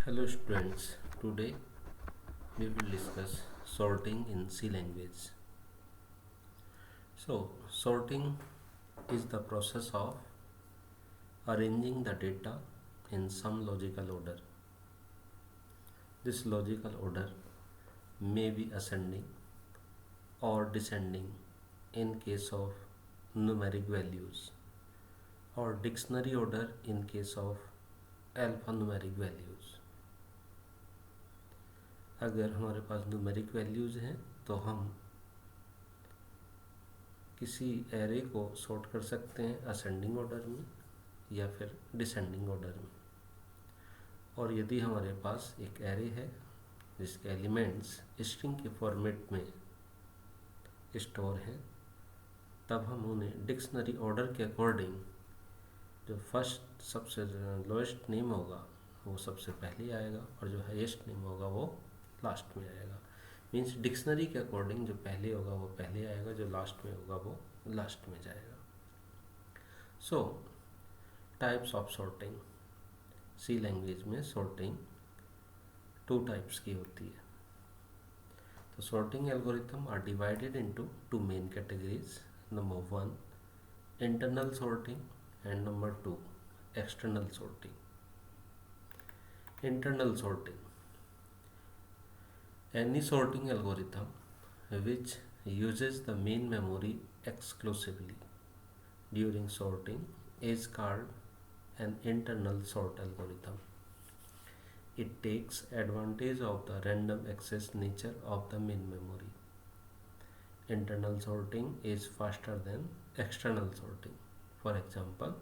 Hello students, today we will discuss sorting in C language. Sorting is the process of arranging the data in some logical order. This logical order may be ascending or descending in case of numeric values, or dictionary order in case of alphanumeric values. अगर हमारे पास numeric values हैं तो हम किसी array को sort कर सकते हैं असेंडिंग ऑर्डर में या फिर डिसेंडिंग ऑर्डर में। और यदि हमारे पास एक एरे है जिसके एलिमेंट्स स्ट्रिंग के फॉर्मेट में स्टोर हैं, तब हम उन्हें डिक्शनरी ऑर्डर के अकॉर्डिंग जो फर्स्ट सबसे लोएस्ट नेम होगा वो सबसे पहले आएगा और जो हाईएस्ट नेम होगा वो लास्ट में आएगा। मीन्स डिक्शनरी के अकॉर्डिंग जो पहले होगा वो पहले आएगा, जो लास्ट में होगा वो लास्ट में जाएगा। So types of sorting, C language में सॉर्टिंग 2 टाइप्स की होती है। तो sorting algorithm are divided into 2 main categories. Number 1 internal sorting and number 2 external sorting. Internal sorting, any sorting algorithm which uses the main memory exclusively during sorting is called an internal sort algorithm. It takes advantage of the random access nature of the main memory. Internal sorting is faster than external sorting. For example,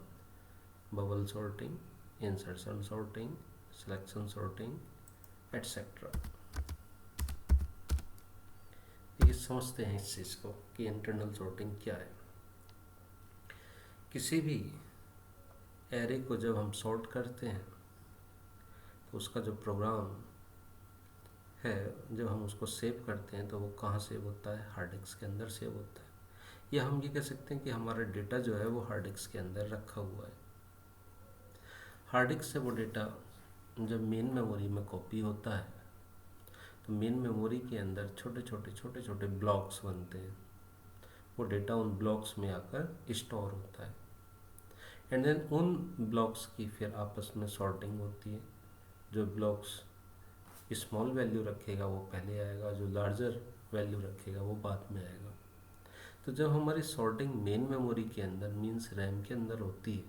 bubble sorting, insertion sorting, selection sorting, etc. ये समझते हैं इस चीज़ को कि internal sorting क्या है। किसी भी एरे को जब हम सॉर्ट करते हैं तो उसका जो प्रोग्राम है, जब हम उसको सेव करते हैं तो वो कहाँ सेव होता है? हार्ड डिस्क के अंदर सेव होता है। या हम ये कह सकते हैं कि हमारा डेटा जो है वो हार्ड डिस्क के अंदर रखा हुआ है। हार्ड डिस्क से वो डेटा जब मेन मेमोरी में कॉपी होता है तो मेन मेमोरी के अंदर छोटे छोटे ब्लॉक्स बनते हैं। वो डेटा उन ब्लॉक्स में आकर स्टोर होता है एंड देन उन ब्लॉक्स की फिर आपस में सॉर्टिंग होती है। जो ब्लॉक्स स्मॉल वैल्यू रखेगा वो पहले आएगा, जो लार्जर वैल्यू रखेगा वो बाद में आएगा। तो जब हमारी सॉर्टिंग मेन मेमोरी के अंदर मीन्स रैम के अंदर होती है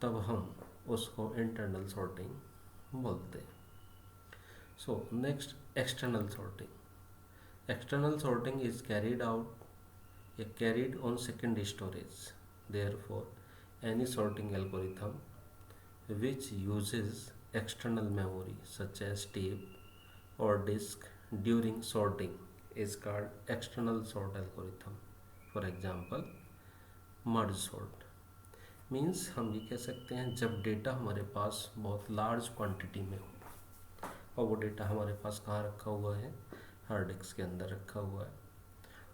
तब हम उसको इंटरनल सॉर्टिंग बोलते हैं। So next, external sorting. External sorting is carried on secondary storage. Therefore, any sorting algorithm which uses external memory such as tape or disk during sorting is called external sort algorithm. For example, merge sort means हम ये कह सकते हैं जब data हमारे पास बहुत large quantity में हो और वो डेटा हमारे पास कहाँ रखा हुआ है? हार्ड डिस्क के अंदर रखा हुआ है।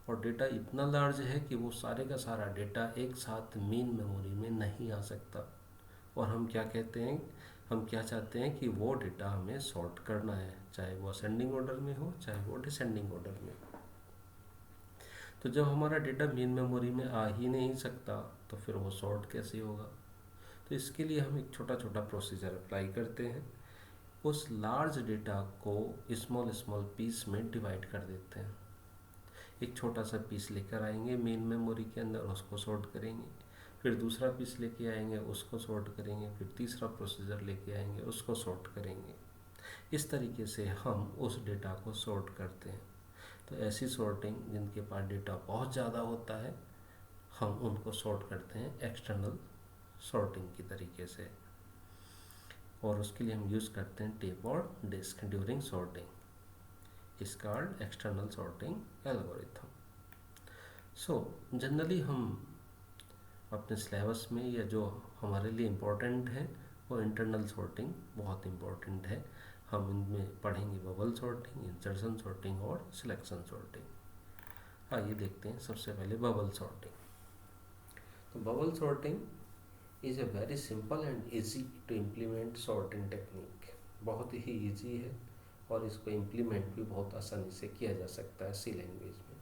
और डेटा इतना लार्ज है कि वो सारे का सारा डेटा एक साथ मेन मेमोरी में नहीं आ सकता। और हम क्या कहते हैं, हम क्या चाहते हैं कि वो डेटा हमें सॉर्ट करना है, चाहे वो असेंडिंग ऑर्डर में हो चाहे वो डिसेंडिंग ऑर्डर में। तो जब हमारा डेटा मेन मेमोरी में आ ही नहीं सकता तो फिर वो सॉर्ट कैसे होगा? तो इसके लिए हम एक छोटा प्रोसीजर अप्लाई करते हैं। उस लार्ज डेटा को स्मॉल पीस में डिवाइड कर देते हैं। एक छोटा सा पीस लेकर आएंगे मेन मेमोरी के अंदर, उसको सॉर्ट करेंगे, फिर दूसरा पीस लेके आएंगे, उसको सॉर्ट करेंगे, फिर तीसरा प्रोसीजर लेके आएंगे, उसको सॉर्ट करेंगे। इस तरीके से हम उस डेटा को सॉर्ट करते हैं। तो ऐसी सॉर्टिंग जिनके पास डेटा बहुत ज़्यादा होता है हम उनको सॉर्ट करते हैं एक्सटर्नल सॉर्टिंग की तरीके से, और उसके लिए हम यूज़ करते हैं टेप और disk during sorting. Is called external sorting algorithm. So generally हम अपने सिलेबस में या जो हमारे लिए इम्पोर्टेंट है वो इंटरनल सॉर्टिंग बहुत इम्पोर्टेंट है। हम इनमें पढ़ेंगे बबल सॉर्टिंग, इंसर्शन सॉर्टिंग और सिलेक्शन सॉर्टिंग। आइए देखते हैं सबसे पहले बबल सॉर्टिंग। तो bubble sorting is a very simple and easy to implement sorting technique. बहुत ही ईजी है और इसको इम्प्लीमेंट भी बहुत आसानी से किया जा सकता है सी लैंग्वेज में।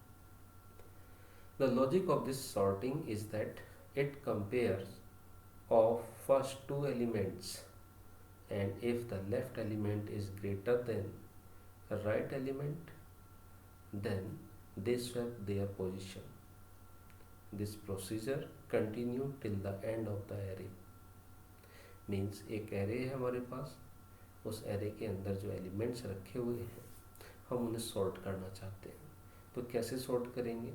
The logic of this sorting is that it compares of first two elements, and if the left element is greater than the right element, then they swap their position. This procedure continue till the end of the array. Means एक array है हमारे पास, उस array के अंदर जो elements रखे हुए हैं हम उन्हें sort करना चाहते हैं। तो कैसे sort करेंगे?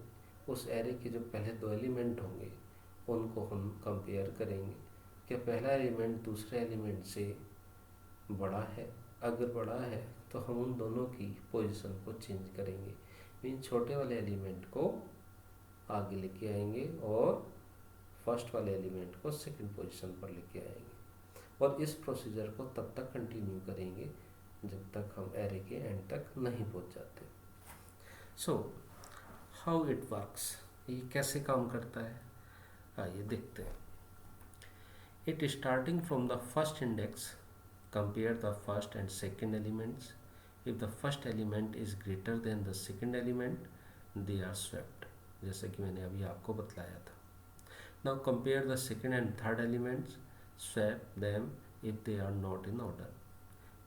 उस array के जो पहले दो element होंगे उनको हम compare करेंगे कि पहला एलिमेंट दूसरे एलिमेंट से बड़ा है। अगर बड़ा है तो हम उन दोनों की पोजीशन को चेंज करेंगे। मीन छोटे वाले एलिमेंट को आगे लेके आएंगे और फर्स्ट वाले एलिमेंट को सेकंड पोजीशन पर लेके आएंगे और इस प्रोसीजर को तब तक कंटिन्यू करेंगे जब तक हम एरे के एंड तक नहीं पहुंच जाते। सो हाउ इट वर्क्स, ये कैसे काम करता है आइए देखते हैं। It starting from the first index, compare the first and second elements. If the first element is greater than the second element, they are swapped. जैसे कि मैंने अभी आपको बतलाया था। Now compare the second and third elements, swap them if they are not in order.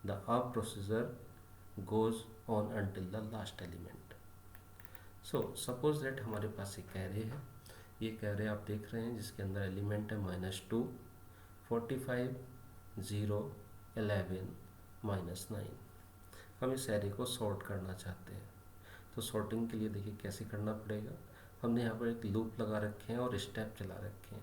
The up procedure goes on until the last element. So suppose that हमारे पास एक array है, ये एक array आप देख रहे हैं जिसके अंदर एलिमेंट है -2, 45, 0, 11, -9। हम इस एरे को सॉर्ट करना चाहते हैं। तो सॉर्टिंग के लिए देखिए कैसे करना पड़ेगा। हमने यहाँ पर एक लूप लगा रखे हैं और स्टेप चला रखे हैं।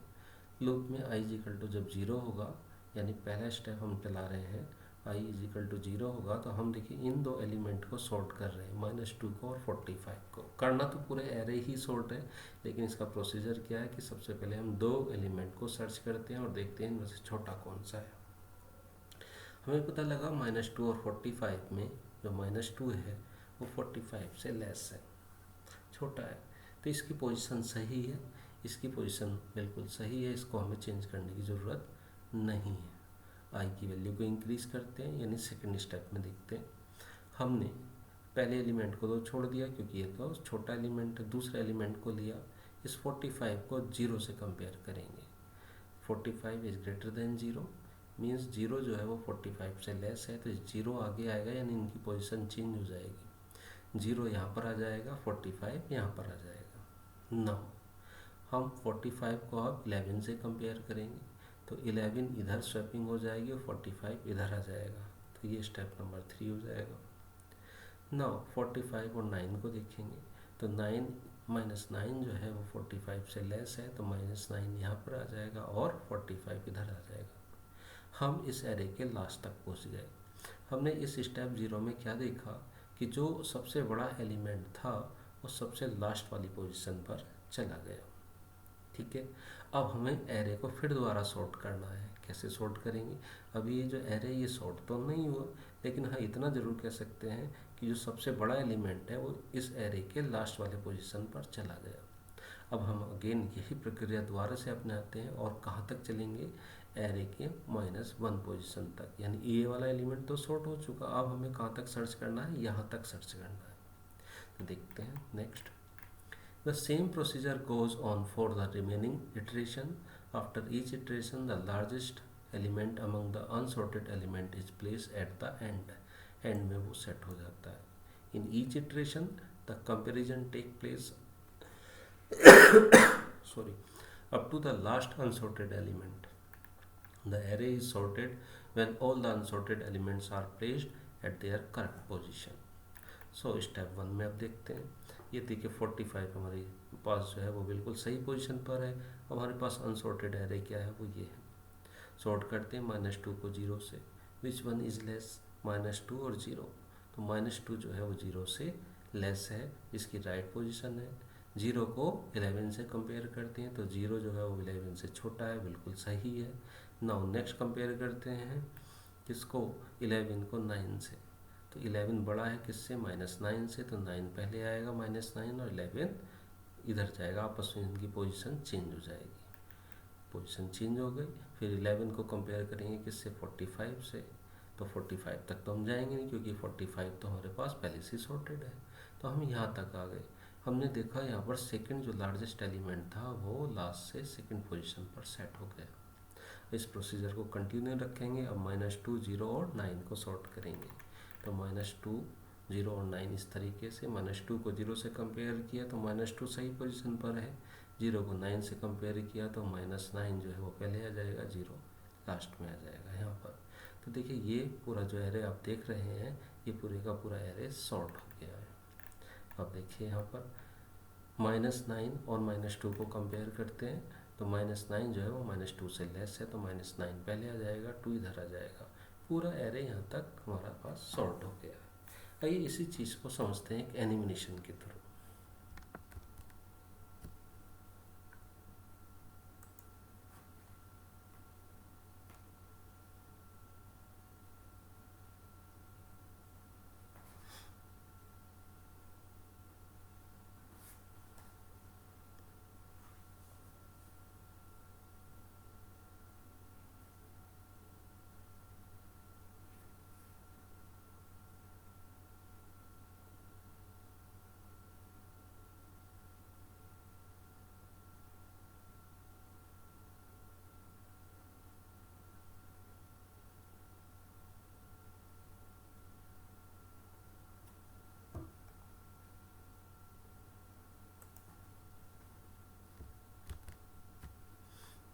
लूप में i = जब 0 होगा, यानी पहला स्टेप हम चला रहे हैं, i = 0 होगा तो हम देखिए इन दो एलिमेंट को सॉर्ट कर रहे हैं, -2 को और 45 को। करना तो पूरे एरे ही सॉर्ट है, लेकिन इसका प्रोसीजर क्या है कि सबसे पहले हम दो एलिमेंट को सर्च करते हैं और देखते हैं इनमें से छोटा कौन सा है। हमें पता लगा -2 और 45 में जो -2 है वो 45 से लेस है, छोटा है। तो इसकी पोजीशन सही है, इसकी पोजीशन बिल्कुल सही है, इसको हमें चेंज करने की ज़रूरत नहीं है। आई की वैल्यू को इंक्रीज करते हैं, यानी सेकंड स्टेप में देखते हैं। हमने पहले एलिमेंट को तो छोड़ दिया क्योंकि ये तो छोटा एलिमेंट है। दूसरे एलिमेंट को लिया, इस 45 को 0 से कंपेयर करेंगे। 45 इज ग्रेटर देन 0, मीन्स 0 जो है वो 45 से लेस है, तो 0 आगे आएगा यानी इनकी पोजीशन चेंज हो जाएगी। 0 यहाँ पर आ जाएगा, 45 यहाँ पर आ जाएगा। नाउ हम 45 को अब 11 से कंपेयर करेंगे, तो 11 इधर स्वैपिंग हो जाएगी और 45 इधर आ जाएगा, तो ये स्टेप नंबर 3 हो जाएगा। नाउ 45 और 9 को देखेंगे, तो 9 -9 जो है वो 45 से लेस है, तो -9 यहाँ पर आ जाएगा और 45 इधर आ जाएगा। हम इस एरे के लास्ट तक पहुँच गए। हमने इस स्टेप 0 में क्या देखा कि जो सबसे बड़ा एलिमेंट था वो सबसे लास्ट वाली पोजीशन पर चला गया। ठीक है, अब हमें एरे को फिर दोबारा सॉर्ट करना है। कैसे सॉर्ट करेंगे? अभी ये जो एरे ये सॉर्ट तो नहीं हुआ, लेकिन हाँ इतना ज़रूर कह सकते हैं कि जो सबसे बड़ा एलिमेंट है वो इस एरे के लास्ट वाले पोजीशन पर चला गया। अब हम अगेन यही प्रक्रिया दोबारा से अपनाते हैं और कहाँ तक चलेंगे? एरे के -1 पोजीशन तक, यानी ये वाला एलिमेंट तो सॉर्ट हो चुका। अब हमें कहाँ तक सर्च करना है? यहाँ तक सर्च करना है। तो देखते हैं next. The same procedure goes on for the remaining iteration. After each iteration, the largest element among the unsorted element is placed at the end. End में वो set हो जाता है. In each iteration, the comparison take place up to the last unsorted element. The array is sorted when all the unsorted elements are placed at their correct position. So step 1 में अब देखते हैं। ये देखिए 45 हमारे पास जो है वो बिल्कुल सही पोजीशन पर है। अब हमारे पास अनसॉर्टेड एरे क्या है? वो ये है। सॉर्ट करते हैं -2 को 0 से। Which one is less? -2 और 0। तो -2 जो है वो 0 से लेस है, इसकी राइट पोजीशन है। 0 को 11 से कंपेयर करते हैं, तो 0 जो है वो 11 से छोटा है, बिल्कुल सही है। नाउ नेक्स्ट कंपेयर करते हैं किसको? 11 को 9 से। तो 11 बड़ा है किससे? -9 से, तो 9 पहले आएगा -9 और 11 इधर जाएगा, आपस में इनकी पोजीशन चेंज हो जाएगी। पोजीशन चेंज हो गई। फिर 11 को कंपेयर करेंगे किससे? 45 से। तो 45 तक तो हम जाएंगे नहीं, क्योंकि 45 तो हमारे पास पहले से सॉर्टेड है। तो हम यहाँ तक आ गए। हमने देखा यहाँ पर सेकंड जो लार्जेस्ट एलिमेंट था वो लास्ट से सेकंड पोजीशन पर सेट हो गया। इस प्रोसीजर को कंटिन्यू रखेंगे। अब -2, 0 और 9 को सॉर्ट करेंगे। तो -2, 0 और 9 इस तरीके से। -2 को 0 से कंपेयर किया तो -2 सही पोजीशन पर है। 0 को 9 से कंपेयर किया तो -9 जो है वो पहले आ जाएगा, 0 लास्ट में आ जाएगा यहाँ पर। तो देखिए ये पूरा जो एरे आप देख रहे हैं, ये पूरे का पूरा एरे सॉर्ट हो गया है। अब देखिए यहाँ पर -9 और -2 को कंपेयर करते हैं तो -9 जो है वो -2 से लेस है, तो -9 पहले आ जाएगा, 2 इधर आ जाएगा। पूरा एरे यहाँ तक हमारा पास सॉर्ट हो गया है। आइए इसी चीज़ को समझते हैं एक एनिमेशन के थ्रू।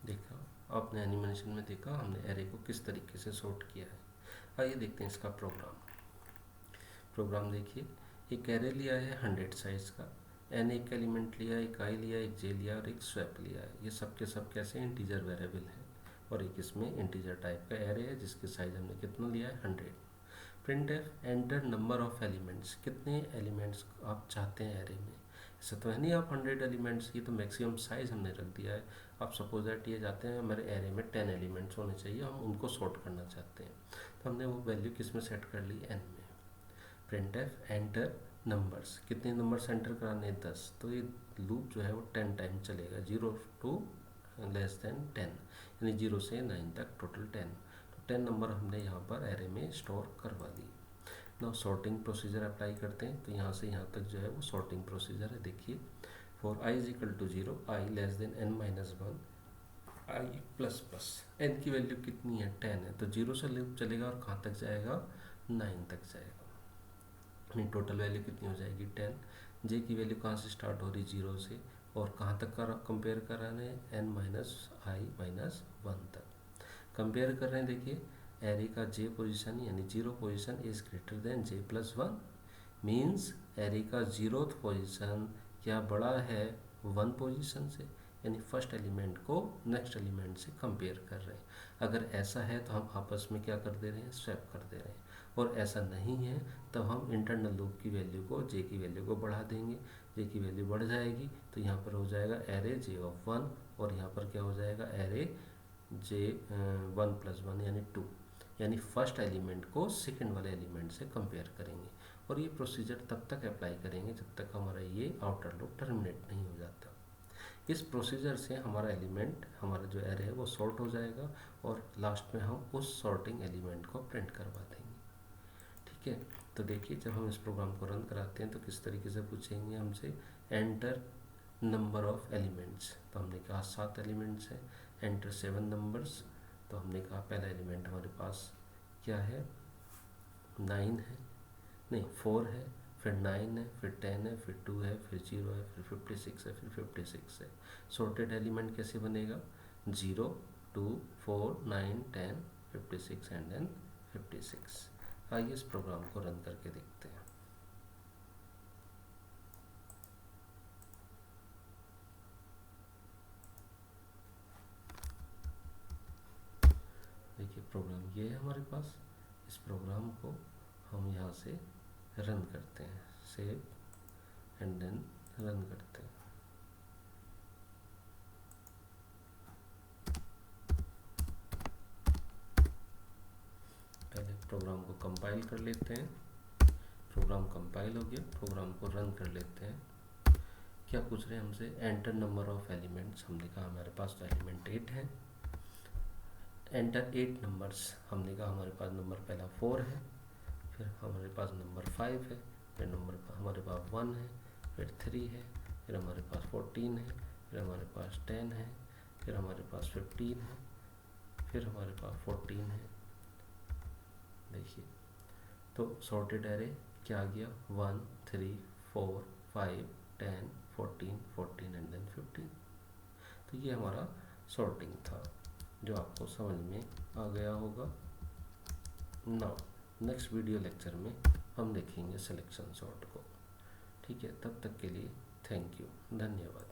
देखा आपने एनिमेशन में देखा हमने एरे को किस तरीके से सॉर्ट किया है। आइए देखते हैं इसका प्रोग्राम देखिए। एक एरे लिया है 100 साइज का, एन एक एलिमेंट लिया, एक आई लिया, एक जे लिया और एक स्वैप लिया है। ये सब के सब कैसे इंटीजर वेरिएबल है और एक इसमें इंटीजर टाइप का एरे है जिसकी साइज हमने कितना लिया है, 100। Print F enter number of elements, कितने एलिमेंट्स आप चाहते हैं एरे में। ऐसा तो है नहीं आप 100 एलिमेंट्स की तो मैक्सिमम साइज हमने रख दिया है। आप सपोज दैट ये जाते हैं हमारे एरे में 10 एलिमेंट्स होने चाहिए, हम उनको सॉर्ट करना चाहते हैं, तो हमने वो वैल्यू किस में सेट कर ली, एन में। प्रिंट एफ एंटर नंबर्स, कितने नंबर्स एंटर कराने हैं, 10, तो ये लूप जो है वो 10 टाइम चलेगा, 0 to <10, यानी 0 से 9 तक टोटल 10। तो 10 नंबर हमने यहाँ पर एरे में स्टोर करवा दी। नाउ सॉर्टिंग प्रोसीजर अप्लाई करते हैं, तो यहाँ से यहाँ तक जो है वो सॉर्टिंग प्रोसीजर है। देखिए for i is equal to 0, i less than n-1, i plus plus n की वैल्यू कितनी है, 10 है, तो 0 से लूप चलेगा और कहाँ तक जाएगा, 9 तक जाएगा। यानी टोटल वैल्यू कितनी हो जाएगी, 10। जे की वैल्यू कहाँ से स्टार्ट हो रही, 0 से, और कहाँ तक का कंपेयर कर रहे हैं, n-i-1 तक कंपेयर कर रहे हैं। देखिए एरे का जे पोजीशन यानी 0 position is greater than J plus 1, means array का 0th पोजीशन क्या बड़ा है 1 पोजीशन से, यानी फर्स्ट एलिमेंट को नेक्स्ट एलिमेंट से कंपेयर कर रहे हैं। अगर ऐसा है तो हम आपस में क्या कर दे रहे हैं, स्वैप कर दे रहे हैं, और ऐसा नहीं है तब हम इंटरनल लूप की वैल्यू को, जे की वैल्यू को बढ़ा देंगे। जे की वैल्यू बढ़ जाएगी तो यहाँ पर हो जाएगा एरे जे ऑफ 1, और यहाँ पर क्या हो जाएगा, एरे जे 1+1 यानी 2, यानी फर्स्ट एलिमेंट को सेकंड वाले एलिमेंट से कंपेयर करेंगे। और ये प्रोसीजर तब तक अप्लाई करेंगे जब तक हमारा ये आउटर लूप टर्मिनेट नहीं हो जाता। इस प्रोसीजर से हमारा एलिमेंट, हमारा जो एरे है वो सॉर्ट हो जाएगा और लास्ट में हम उस सॉर्टिंग एलिमेंट को प्रिंट करवा देंगे। ठीक है, तो देखिए जब हम इस प्रोग्राम को रन कराते हैं तो किस तरीके से पूछेंगे हमसे, एंटर नंबर ऑफ एलिमेंट्स, तो हमने कहा 7 एलिमेंट्स हैं। एंटर 7 नंबर्स, तो हमने कहा पहला एलिमेंट हमारे पास क्या है, 9 है, नहीं 4 है, फिर 9 है, फिर 10 है, फिर 2 है, फिर 0 है, फिर 56 है, फिर 56 है। सॉर्टेड एलिमेंट कैसे बनेगा, 0, 2, 4, 9, 10, 56 एंड देन 56। आइए इस प्रोग्राम को रन करके देखते हैं। देखिए प्रोग्राम ये है हमारे पास। इस प्रोग्राम को हम यहाँ से रन करते हैं, सेव एंड देन रन करते हैं। पहले प्रोग्राम को कंपाइल कर लेते हैं। प्रोग्राम कंपाइल हो गया, प्रोग्राम को रन कर लेते हैं। क्या पूछ रहे हैं हमसे, एंटर नंबर ऑफ एलिमेंट्स, हमने कहा हमारे पास तो एलिमेंट 8 है। Enter 8 numbers. हमने कहा हमारे पास नंबर पहला 4 है, फिर हमारे पास नंबर 5 है, फिर नंबर हमारे पास 1 है, फिर 3 है, फिर हमारे पास 14 है, फिर हमारे पास 10 है, फिर हमारे पास 15 है, फिर हमारे पास 14 है। देखिए तो सॉर्टेड एरे क्या आ गया, 1 3 4 5 10 14 14 एंड देन 15। तो ये हमारा सॉर्टिंग था जो आपको समझ में आ गया होगा। नाउ नेक्स्ट वीडियो लेक्चर में हम देखेंगे सिलेक्शन सॉर्ट को। ठीक है, तब तक के लिए थैंक यू, धन्यवाद।